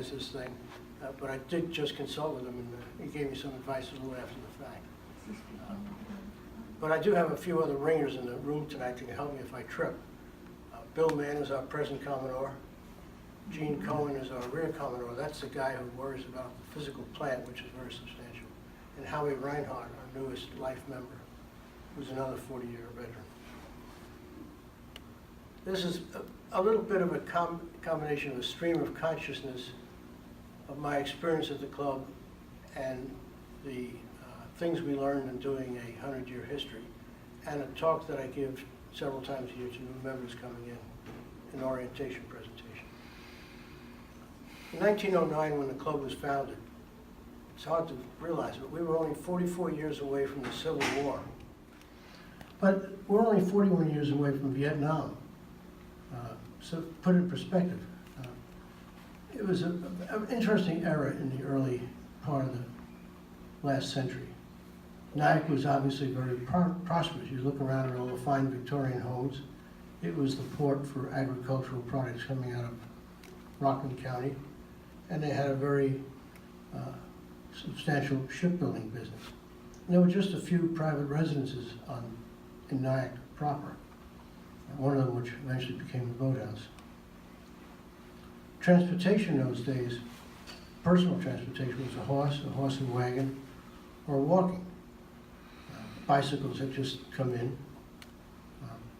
this thing, but I did just consult with him, and he gave me some advice a little after the fact. But I do have a few other ringers in the room tonight that can help me if I trip. Bill Mann is our present Commodore. Gene Cohen is our rear Commodore. That's the guy who worries about the physical plant, which is very substantial. And Howie Reinhardt, our newest life member, who's another 40-year veteran. This is a little bit of a combination of a stream of consciousness of my experience at the club and the things we learned in doing a 100-year history, and a talk that I give several times a year to new members coming in, an orientation presentation. In 1909, when the club was founded, it's hard to realize, but we were only 44 years away from the Civil War. But we're only 41 years away from Vietnam. So put it in perspective. It was an interesting era in the early part of the last century. Nyack was obviously very prosperous. You look around at all the fine Victorian homes. It was the port for agricultural products coming out of Rockland County, and they had a very substantial shipbuilding business. And there were just a few private residences in Nyack proper, one of them which eventually became the boathouse. Transportation in those days, personal transportation, was a horse and wagon, or walking. Bicycles had just come in.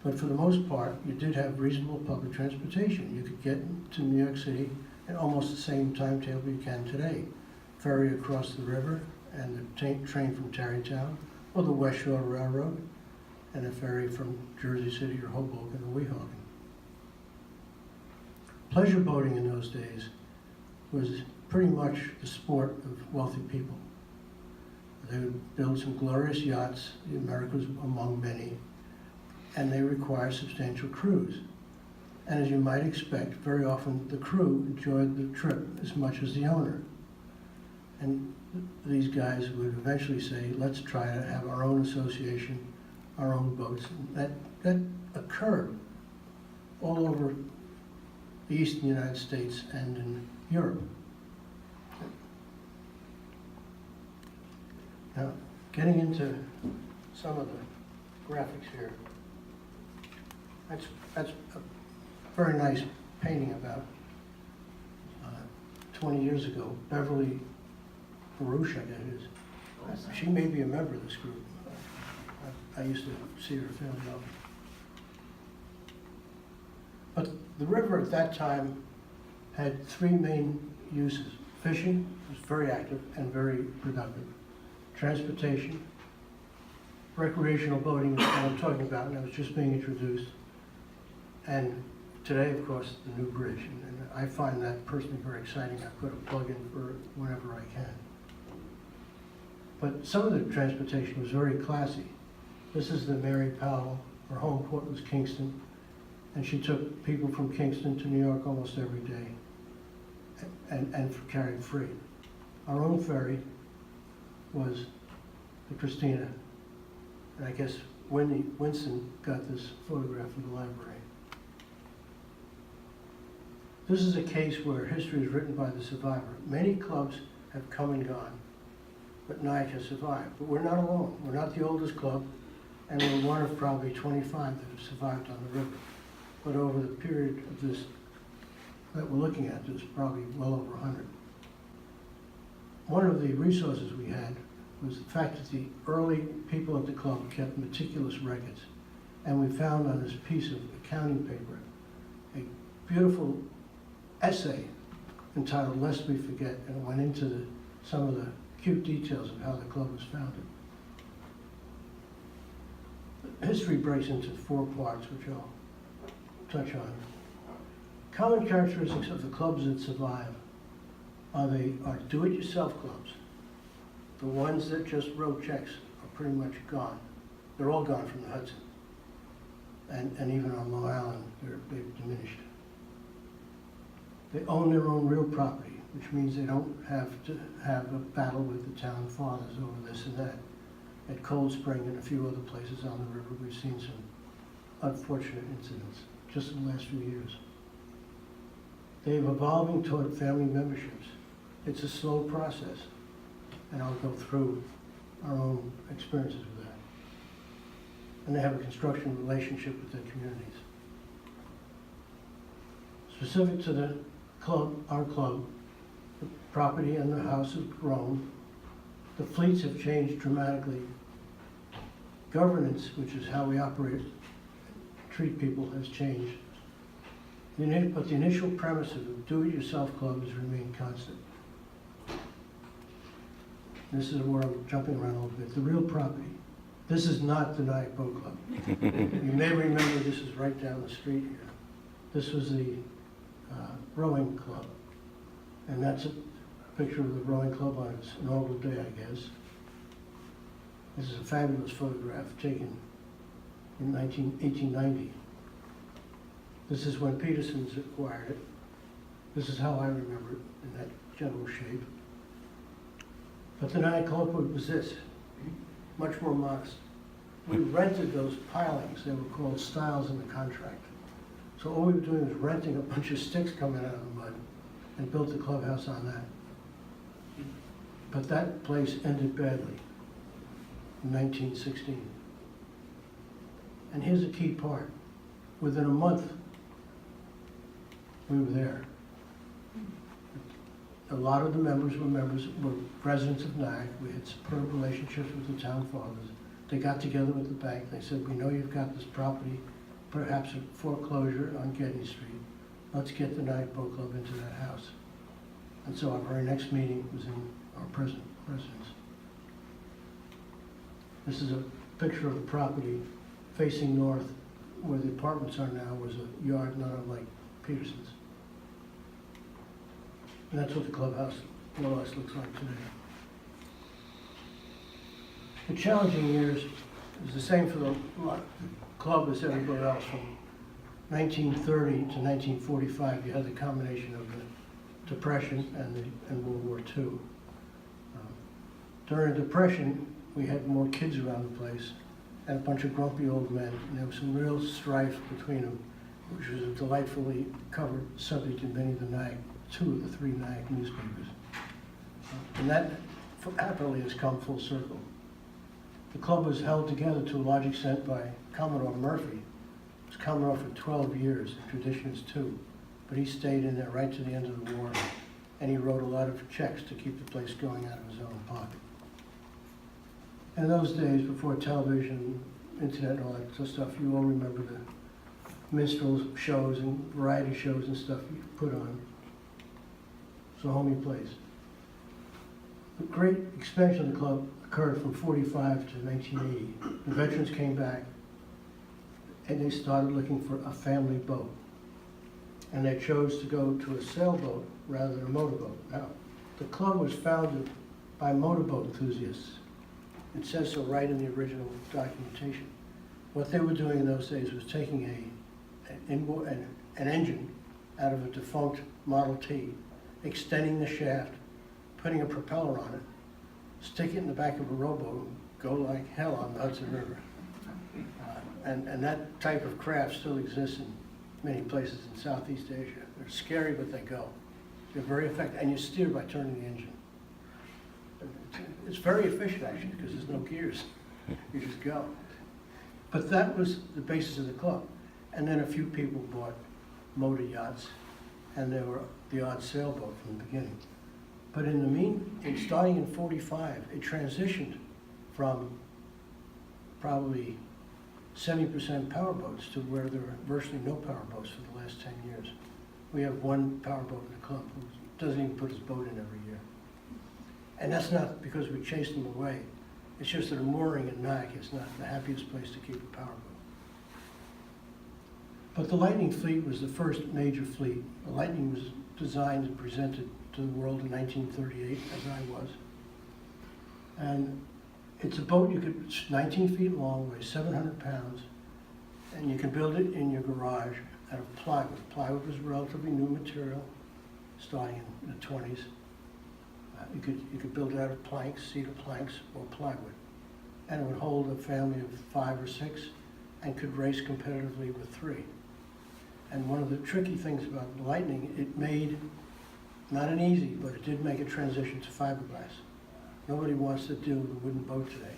But for the most part, you did have reasonable public transportation. You could get to New York City at almost the same timetable you can today. Ferry across the river, and the train from Tarrytown, or the West Shore Railroad, and a ferry from Jersey City or Hoboken or Weehawken. Pleasure boating in those days was pretty much the sport of wealthy people. They would build some glorious yachts, the Americas among many, and they require substantial crews. And as you might expect, very often the crew enjoyed the trip as much as the owner. And these guys would eventually say, let's try to have our own association, our own boats. And that occurred all over the eastern United States and in Europe. Now, getting into some of the graphics here, that's a very nice painting about 20 years ago. Beverly Baruch, I guess it is. She may be a member of this group. I used to see her fairly often. But the river at that time had three main uses. Fishing was very active and very productive. Transportation, recreational boating is what I'm talking about, and it was just being introduced. And today, of course, the new bridge. And I find that personally very exciting. I put a plug in for whenever I can. But some of the transportation was very classy. This is the Mary Powell. Her home port was Kingston. And she took people from Kingston to New York almost every day and carried freight. Our own ferry was the Christina. And I guess Winston got this photograph from the library. This is a case where history is written by the survivor. Many clubs have come and gone, but Nyack has survived. But we're not alone. We're not the oldest club, and we're one of probably 25 that have survived on the river. But over the period of this that we're looking at, there's probably well over 100. One of the resources we had was the fact that the early people at the club kept meticulous records. And we found on this piece of accounting paper a beautiful essay entitled Lest We Forget, and it went into some of the cute details of how the club was founded. History breaks into 4 parts, which I'll touch on. Common characteristics of the clubs that survive are do-it-yourself clubs. The ones that just wrote checks are pretty much gone. They're all gone from the Hudson. And even on Long Island, they've diminished. They own their own real property, which means they don't have to have a battle with the town fathers over this and that. At Cold Spring and a few other places on the river, we've seen some unfortunate incidents just in the last few years. They're evolving toward family memberships. It's a slow process, and I'll go through our own experiences with that. And they have a construction relationship with their communities. Specific to the club, our club, the property and the house have grown. The fleets have changed dramatically. Governance, which is how we operate, treat people, has changed. But the initial premise of the do-it-yourself club has remained constant. This is where I'm jumping around a little bit. The real property. This is not the Nyack Boat Club. You may remember this is right down the street here. This was the rowing club. And that's a picture of the rowing club on its inaugural day, I guess. This is a fabulous photograph taken in 1890. This is when Peterson's acquired it. This is how I remember it in that general shape. But the Nyack Club was this, much more modest. We rented those pilings. They were called stiles in the contract. So all we were doing was renting a bunch of sticks coming out of the mud and built the clubhouse on that. But that place ended badly in 1916. And here's a key part. Within a month, we were there. A lot of the members were residents of Nyack. We had superb relationships with the town fathers. They got together with the bank. They said, we know you've got this property, perhaps a foreclosure on Getty Street. Let's get the Nyack Boat Club into that house. And so our very next meeting was in our present residence. This is a picture of the property facing north. Where the apartments are now was a yard not unlike Peterson's. And that's what the clubhouse more or less looks like today. The challenging years is the same for the club as everybody else. From 1930 to 1945, you had the combination of the Depression and World War II. During the Depression, we had more kids around the place and a bunch of grumpy old men, and there was some real strife between them, which was a delightfully covered subject in many of the Nyack, 2 of the 3 Nyack newspapers. And that happily has come full circle. The club was held together to a large extent by Commodore Murphy. He was Commodore for 12 years, the tradition is 2, but he stayed in there right to the end of the war, and he wrote a lot of checks to keep the place going out of his own pocket. In those days, before television, internet, and all that sort of stuff, you all remember the minstrel shows and variety shows and stuff you put on. It's a homey place. The great expansion of the club occurred from 45 to 1980. The veterans came back and they started looking for a family boat. And they chose to go to a sailboat rather than a motorboat. Now, the club was founded by motorboat enthusiasts. It says so right in the original documentation. What they were doing in those days was taking an engine out of a defunct Model T, extending the shaft, putting a propeller on it, stick it in the back of a rowboat, and go like hell on the Hudson River. And that type of craft still exists in many places in Southeast Asia. They're scary, but they go. They're very effective, and you steer by turning the engine. It's very efficient, actually, because there's no gears. You just go. But that was the basis of the club. And then a few people bought motor yachts, and there were the odd sailboat from the beginning. But starting in 45, it transitioned from probably 70% powerboats to where there were virtually no powerboats for the last 10 years. We have one powerboat in the club who doesn't even put his boat in every year. And that's not because we chased them away. It's just that a mooring in Nyack is not the happiest place to keep a powerboat. But the Lightning fleet was the first major fleet. The Lightning was designed and presented to the world in 1938, as I was. And it's a boat it's 19 feet long, weighs 700 pounds, and you can build it in your garage out of plywood. Plywood was a relatively new material, starting in the 20s. You could build it out of planks, cedar planks, or plywood. And it would hold a family of 5 or 6 and could race competitively with 3. And one of the tricky things about lightning, it made, not an easy, but it did make a transition to fiberglass. Nobody wants to do the wooden boat today.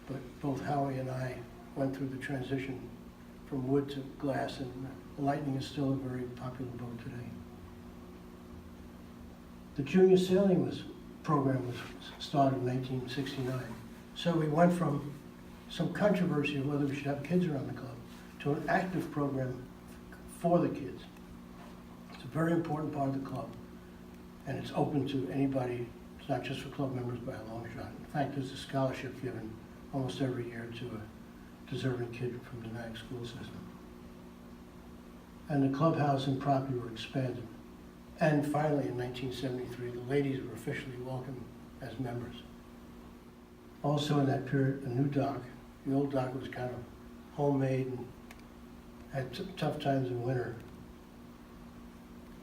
But both Howie and I went through the transition from wood to glass, and the Lightning is still a very popular boat today. The junior sailing program was started in 1969. So we went from some controversy of whether we should have kids around the club to an active program for the kids. It's a very important part of the club, and it's open to anybody. It's not just for club members by a long shot. In fact, there's a scholarship given almost every year to a deserving kid from the Nyack school system. And the clubhouse and property were expanded. And finally, in 1973, the ladies were officially welcomed as members. Also in that period, a new dock. The old dock was kind of homemade and had tough times in winter.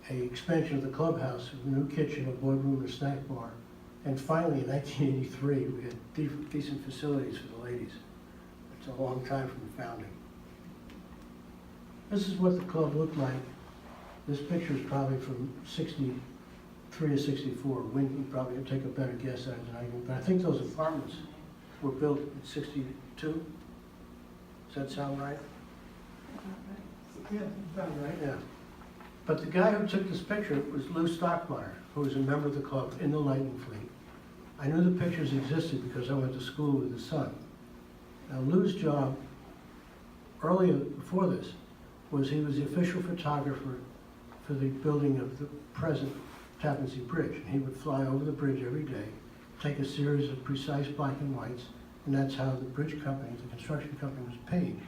An expansion of the clubhouse, a new kitchen, a boardroom, a snack bar. And finally, in 1983, we had decent facilities for the ladies. It's a long time from the founding. This is what the club looked like. This picture is probably from 63 or 64. Wynn can probably take a better guess at it than I can, but I think those apartments were built in 62. Does that sound right? Yeah, about right. Yeah. But the guy who took this picture was Lou Stockmeyer, who was a member of the club in the Lightning Fleet. I knew the pictures existed because I went to school with his son. Now Lou's job, earlier, before this, was he was the official photographer for the building of the present Tappan Zee Bridge. And he would fly over the bridge every day, take a series of precise black and whites, and that's how the bridge company, the construction company, was paid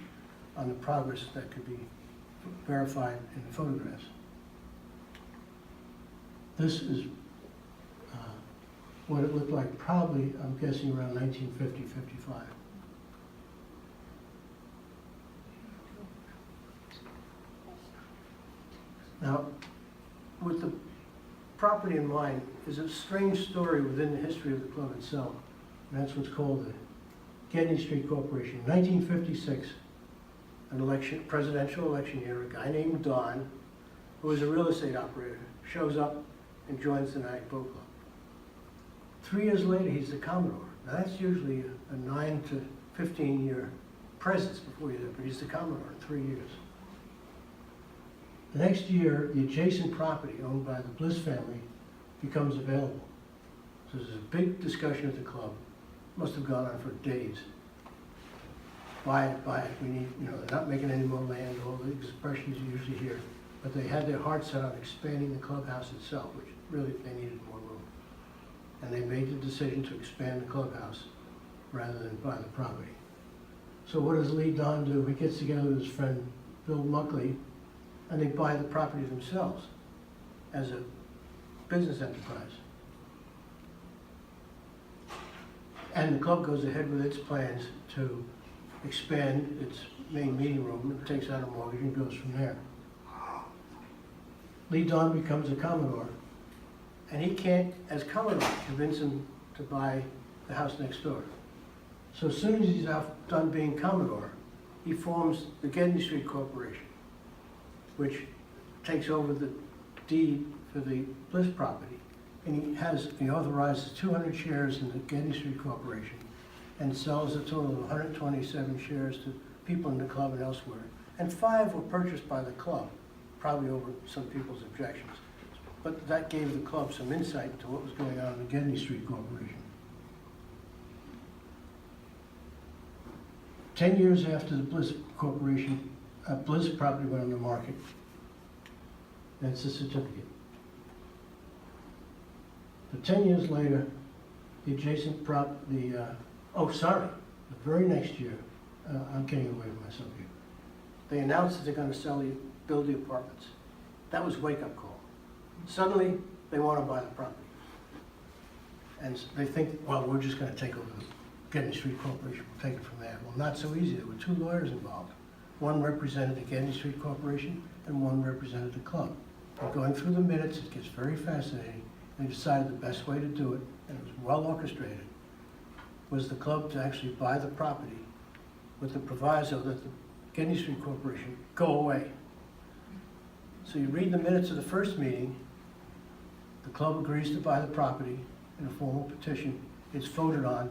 on the progress that could be verified in the photographs. This is what it looked like probably, I'm guessing, around 1950, 55. Now, with the property in mind, is a strange story within the history of the club itself. And that's what's called the Gedney Street Corporation. In 1956, an election, presidential election year, a guy named Don, who was a real estate operator, shows up and joins the Nyack Boat Club. 3 years later, he's the Commodore. Now that's usually a 9 to 15 year presence before you're there, but he's the Commodore in 3 years. The next year, the adjacent property owned by the Bliss family becomes available. So there's a big discussion at the club. Must have gone on for days. Buy it, we need, they're not making any more land, all the expressions you usually hear. But they had their heart set on expanding the clubhouse itself, which really they needed more room. And they made the decision to expand the clubhouse rather than buy the property. So what does Lee Don do? He gets together with his friend Bill Muckley, and they buy the property themselves as a business enterprise. And the club goes ahead with its plans to expand its main meeting room. It takes out a mortgage and goes from there. Lee Don becomes a Commodore, and he can't, as Commodore, convince him to buy the house next door. So as soon as he's done being Commodore, he forms the Gedney Street Corporation, which takes over the deed for the Bliss property. And he authorizes 200 shares in the Gedney Street Corporation and sells a total of 127 shares to people in the club and elsewhere. And 5 were purchased by the club, probably over some people's objections. But that gave the club some insight into what was going on in the Gedney Street Corporation. 10 years after the Bliss Corporation, Bliss property went on the market. That's the certificate. But 10 years later, the adjacent the very next year, I'm getting away from myself here. They announced that they're going to build the apartments. That was a wake-up call. Suddenly, they want to buy the property. And they think, well, we're just going to take over the Gedney Street Corporation, we'll take it from there. Well, not so easy. There were 2 lawyers involved. One represented the Gedney Street Corporation, and one represented the club. And going through the minutes, it gets very fascinating. They decided the best way to do it, and it was well orchestrated, was the club to actually buy the property with the proviso that the Gedney Street Corporation go away. So you read the minutes of the first meeting, the club agrees to buy the property in a formal petition, it's voted on,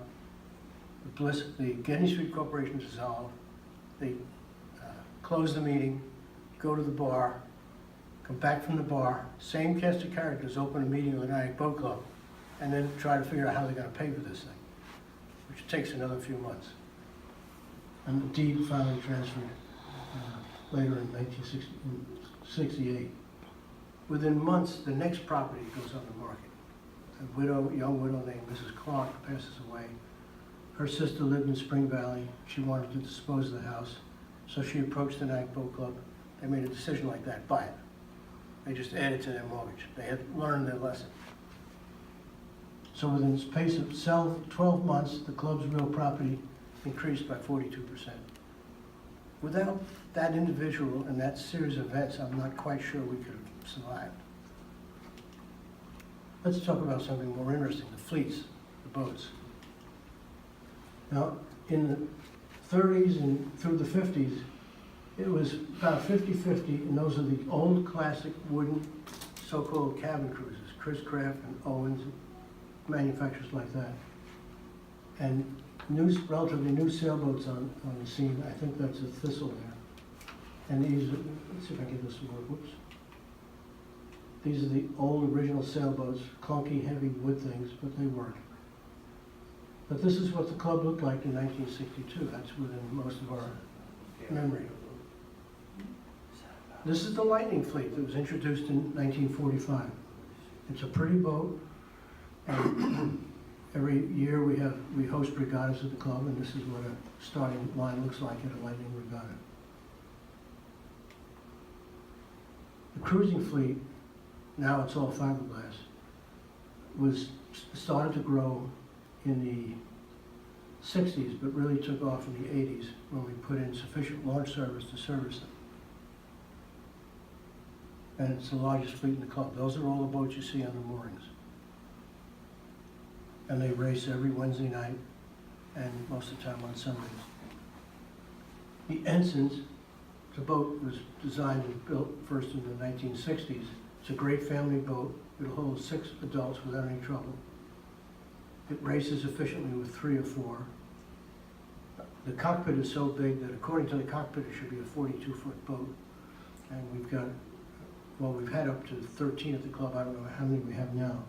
the Getty Street Corporation is dissolved, they close the meeting, go to the bar, come back from the bar, same cast of characters, open a meeting with the Nyack Boat Club, and then try to figure out how they're gonna pay for this thing, which takes another few months. And the deed finally transferred later in 1968. Within months, the next property goes on the market. A young widow named Mrs. Clark passes away. Her sister lived in Spring Valley. She wanted to dispose of the house, so she approached the Nyack Boat Club. They made a decision like that, buy it. They just added to their mortgage. They had learned their lesson. So within the space of 12 months, the club's real property increased by 42%. Without that individual and that series of events, I'm not quite sure we could have survived. Let's talk about something more interesting, the fleets, the boats. Now, in the 30s and through the 50s, it was about 50-50, and those are the old classic wooden so-called cabin cruisers, Chris Craft and Owens, manufacturers like that. And relatively new sailboats on the scene. I think that's a Thistle there. And these, let's see if I can get this to work, whoops. These are the old original sailboats, clunky, heavy wood things, but they work. But this is what the club looked like in 1962. That's within most of our memory. This is the Lightning Fleet that was introduced in 1945. It's a pretty boat, and every year we host regattas at the club, and this is what a starting line looks like at a Lightning regatta. The cruising fleet, now it's all fiberglass, started to grow in the 60s, but really took off in the 80s when we put in sufficient launch service to service them. And it's the largest fleet in the club. Those are all the boats you see on the moorings. And they race every Wednesday night and most of the time on Sundays. The Ensigns, the boat was designed and built first in the 1960s. It's a great family boat. It'll hold 6 adults without any trouble. It races efficiently with 3 or 4. The cockpit is so big that according to the cockpit, it should be a 42-foot boat. And we've had up to 13 at the club. I don't know how many we have now,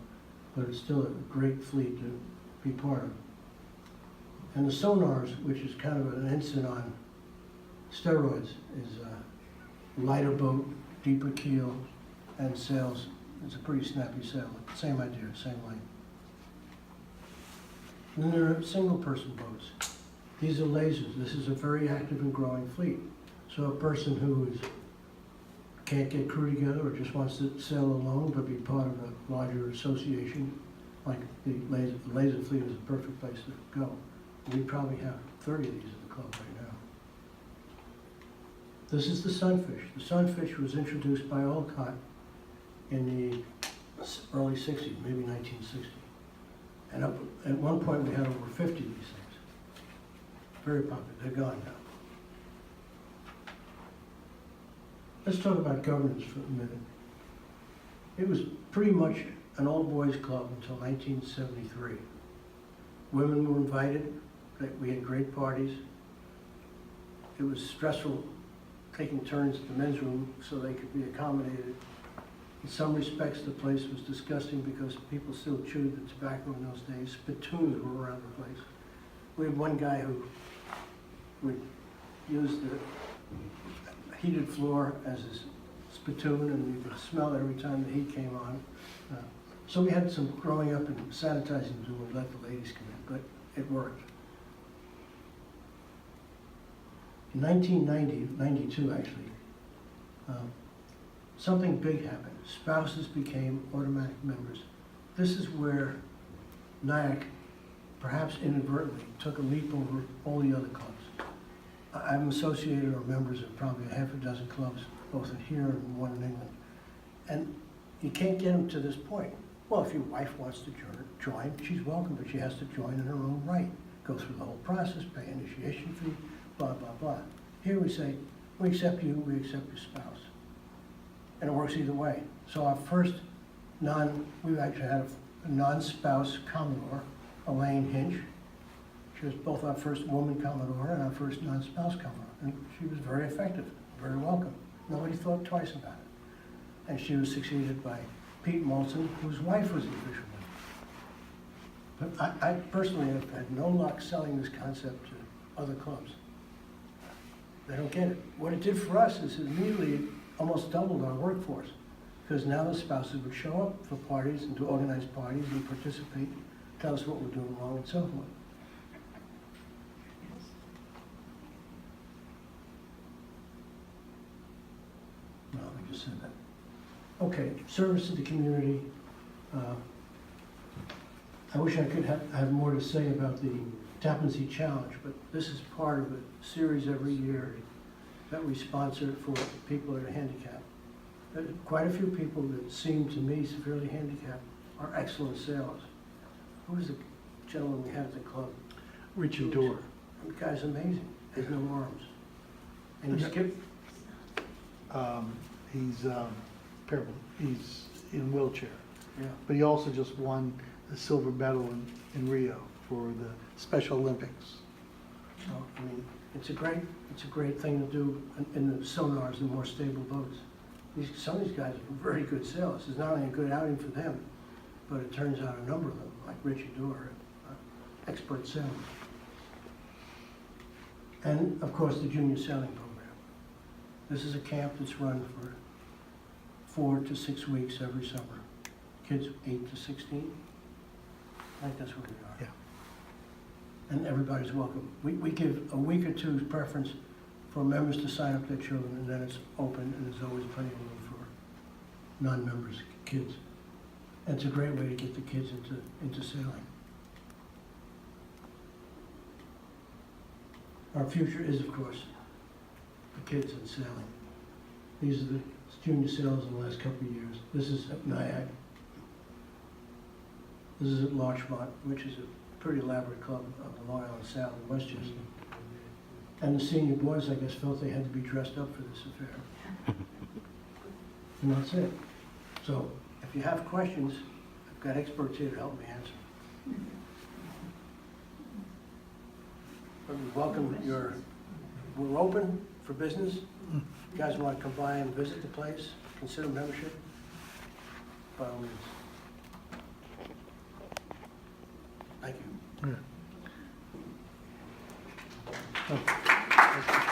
but it's still a great fleet to be part of. And the sonars, which is kind of an ensign on steroids, is a lighter boat, deeper keel, and sails. It's a pretty snappy sail. Same idea, same length. And then there are single-person boats. These are lasers. This is a very active and growing fleet. So a person who can't get crew together or just wants to sail alone but be part of a larger association, like the laser fleet is a perfect place to go. We probably have 30 of these at the club right now. This is the Sunfish. The Sunfish was introduced by Olcott in the early 60s, maybe 1960. And at one point we had over 50 of these things. Very popular. They're gone now. Let's talk about governance for a minute. It was pretty much an all-boys club until 1973. Women were invited. We had great parties. It was stressful taking turns at the men's room so they could be accommodated. In some respects, the place was disgusting because people still chewed the tobacco in those days. Spittoons were around the place. We had one guy who would use the heated floor as his spittoon, and you could smell it every time the heat came on. So we had some growing up and sanitizing to do and let the ladies come in, but it worked. In 1992, actually, something big happened. Spouses became automatic members. This is where Nyack, perhaps inadvertently, took a leap over all the other clubs. I'm associated or members of probably a half a dozen clubs, both in here and one in England. And you can't get them to this point. Well, if your wife wants to join, she's welcome, but she has to join in her own right. Go through the whole process, pay initiation fee, blah, blah, blah. Here we say, we accept you, we accept your spouse. and it works either way. So our first we've actually had a non-spouse Commodore, Elaine Hinch. She was both our first woman Commodore and our first non-spouse Commodore. And she was very effective, very welcome. Nobody thought twice about it. And she was succeeded by Pete Molson, whose wife was the official member. But I personally have had no luck selling this concept to other clubs. They don't get it. What it did for us is it immediately almost doubled our workforce, because now the spouses would show up for parties and to organize parties and participate, tell us what we're doing wrong and so forth. No, I just said that. Okay, service to the community. I wish I could have more to say about the Tappan Zee Challenge, but this is part of a series every year that we sponsor for people that are handicapped. Quite a few people that seem to me severely handicapped are excellent sailors. Who was the gentleman we had at the club? Richard Dorr. The guy's amazing. He has no arms. And he skipped. He's in a wheelchair. Yeah. But he also just won the silver medal in Rio for the Special Olympics. So, I mean, it's a great thing to do in the sonars and more stable boats. Some of these guys are very good sailors. It's not only a good outing for them, but it turns out a number of them, like Richard Dorr, expert sailors. And of course, the junior sailing program. This is a camp that's run for 4 to 6 weeks every summer. Kids 8 to 16. I think that's what we are. Yeah. And everybody's welcome. We give a week or two's preference for members to sign up their children, and then it's open, and there's always plenty of room for non-members, kids. And it's a great way to get the kids into sailing. Our future is, of course, the kids in sailing. These are the junior sailors in the last couple of years. This is at Nyack. This is at Larchmont, which is a pretty elaborate club up in Long Island Sound in Westchester. And the senior boys, I guess, felt they had to be dressed up for this affair. And that's it. So if you have questions, I've got experts here to help me answer. But we welcome we're open for business. If you guys want to come by and visit the place, consider membership, by all means. Thank you. Yeah. Oh.